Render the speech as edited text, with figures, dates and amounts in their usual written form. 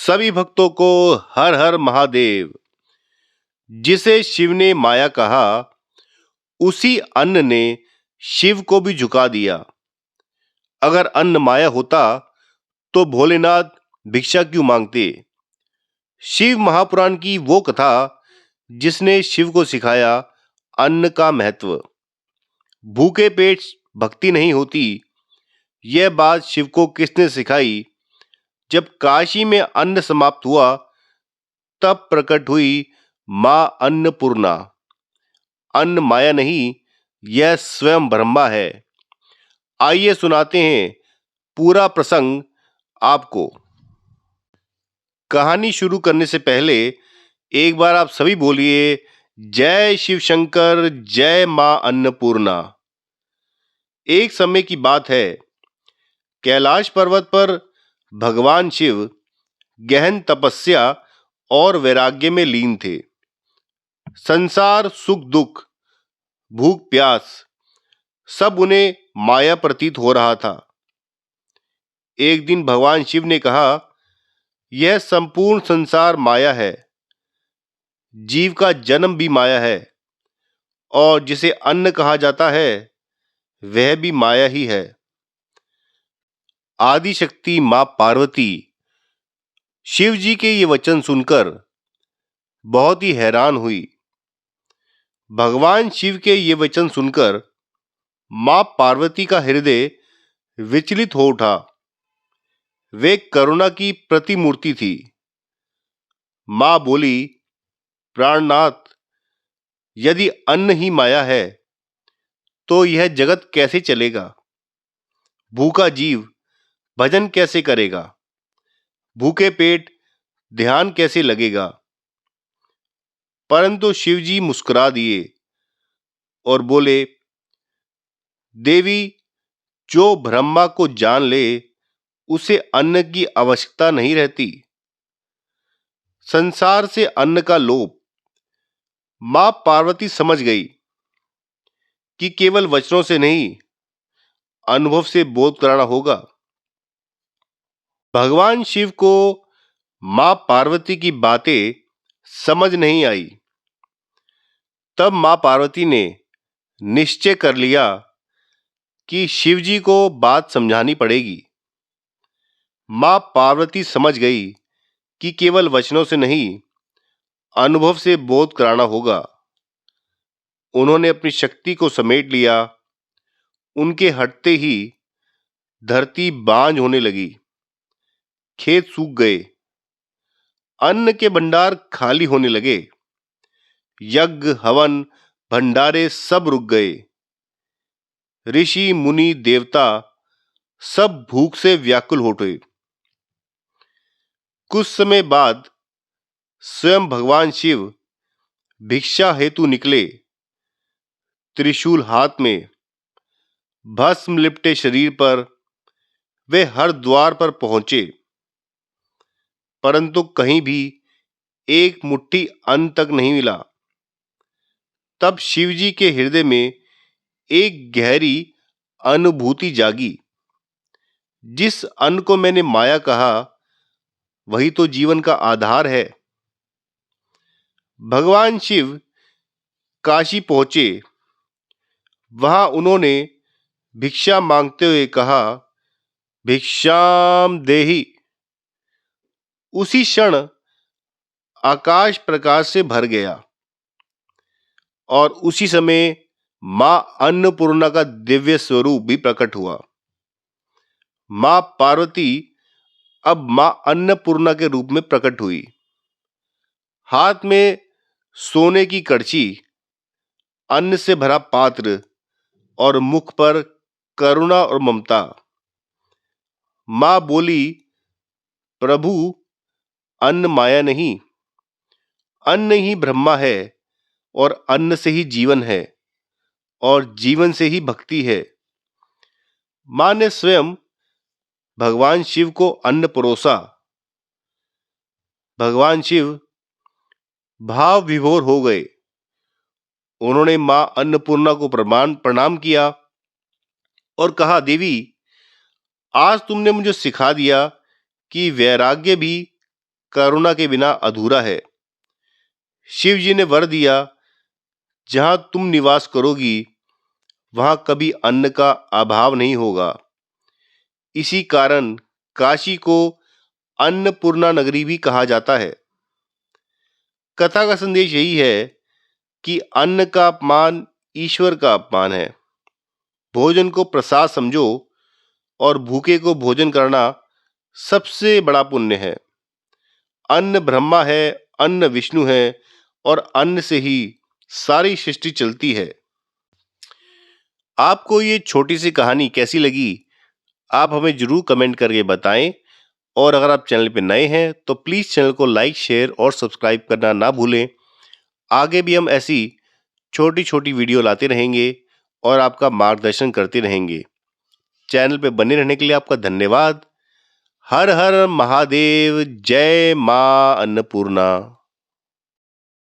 सभी भक्तों को हर हर महादेव। जिसे शिव ने माया कहा, उसी अन्न ने शिव को भी झुका दिया। अगर अन्न माया होता तो भोलेनाथ भिक्षा क्यों मांगते। शिव महापुराण की वो कथा जिसने शिव को सिखाया अन्न का महत्व। भूखे पेट भक्ति नहीं होती, यह बात शिव को किसने सिखाई। जब काशी में अन्न समाप्त हुआ तब प्रकट हुई मां अन्नपूर्णा। अन्न माया नहीं, यह स्वयं ब्रह्मा है। आइए सुनाते हैं पूरा प्रसंग आपको। कहानी शुरू करने से पहले एक बार आप सभी बोलिए, जय शिव शंकर, जय मां अन्नपूर्णा। एक समय की बात है, कैलाश पर्वत पर भगवान शिव गहन तपस्या और वैराग्य में लीन थे। संसार, सुख दुख, भूख प्यास, सब उन्हें माया प्रतीत हो रहा था। एक दिन भगवान शिव ने कहा, यह संपूर्ण संसार माया है। जीव का जन्म भी माया है और जिसे अन्न कहा जाता है वह भी माया ही है। आदि शक्ति मां पार्वती शिव जी के ये वचन सुनकर बहुत ही हैरान हुई। भगवान शिव के ये वचन सुनकर मां पार्वती का हृदय विचलित हो उठा। वे करुणा की प्रतिमूर्ति थी। मां बोली, प्राणनाथ, यदि अन्न ही माया है तो यह जगत कैसे चलेगा। भूखा जीव भजन कैसे करेगा। भूखे पेट ध्यान कैसे लगेगा। परंतु शिवजी मुस्कुरा दिए और बोले, देवी, जो ब्रह्मा को जान ले उसे अन्न की आवश्यकता नहीं रहती। संसार से अन्न का लोभ मां पार्वती समझ गई कि केवल वचनों से नहीं, अनुभव से बोध कराना होगा। भगवान शिव को मां पार्वती की बातें समझ नहीं आई। तब मां पार्वती ने निश्चय कर लिया कि शिवजी को बात समझानी पड़ेगी। मां पार्वती समझ गई कि केवल वचनों से नहीं, अनुभव से बोध कराना होगा। उन्होंने अपनी शक्ति को समेट लिया। उनके हटते ही धरती बांझ होने लगी, खेत सूख गए, अन्न के भंडार खाली होने लगे, यज्ञ हवन भंडारे सब रुक गए। ऋषि मुनि देवता सब भूख से व्याकुल हो उठे। कुछ समय बाद स्वयं भगवान शिव भिक्षा हेतु निकले। त्रिशूल हाथ में, भस्म लिपटे शरीर पर वे हर द्वार पर पहुंचे, परंतु कहीं भी एक मुट्ठी अन्न तक नहीं मिला। तब शिवजी के हृदय में एक गहरी अनुभूति जागी। जिस अन्न को मैंने माया कहा वही तो जीवन का आधार है। भगवान शिव काशी पहुंचे। वहां उन्होंने भिक्षा मांगते हुए कहा, भिक्षाम देहि। उसी क्षण आकाश प्रकाश से भर गया और उसी समय मां अन्नपूर्णा का दिव्य स्वरूप भी प्रकट हुआ। मां पार्वती अब मां अन्नपूर्णा के रूप में प्रकट हुई। हाथ में सोने की कड़छी, अन्न से भरा पात्र और मुख पर करुणा और ममता। मां बोली, प्रभु, अन्न माया नहीं, अन्न ही ब्रह्मा है और अन्न से ही जीवन है और जीवन से ही भक्ति है। मां ने स्वयं भगवान शिव को अन्न परोसा। भगवान शिव भाव विभोर हो गए। उन्होंने मां अन्नपूर्णा को प्रणाम किया और कहा, देवी, आज तुमने मुझे सिखा दिया कि वैराग्य भी करुणा के बिना अधूरा है। शिव जी ने वर दिया, जहां तुम निवास करोगी वहां कभी अन्न का अभाव नहीं होगा। इसी कारण काशी को अन्नपूर्णा नगरी भी कहा जाता है। कथा का संदेश यही है कि अन्न का अपमान ईश्वर का अपमान है। भोजन को प्रसाद समझो और भूखे को भोजन करना सबसे बड़ा पुण्य है। अन्न ब्रह्मा है, अन्न विष्णु है और अन्न से ही सारी सृष्टि चलती है। आपको ये छोटी सी कहानी कैसी लगी, आप हमें जरूर कमेंट करके बताएं। और अगर आप चैनल पे नए हैं तो प्लीज चैनल को लाइक, शेयर और सब्सक्राइब करना ना भूलें। आगे भी हम ऐसी छोटी छोटी वीडियो लाते रहेंगे और आपका मार्गदर्शन करते रहेंगे। चैनल पे बने रहने के लिए आपका धन्यवाद। हर हर महादेव। जय मां अन्नपूर्णा।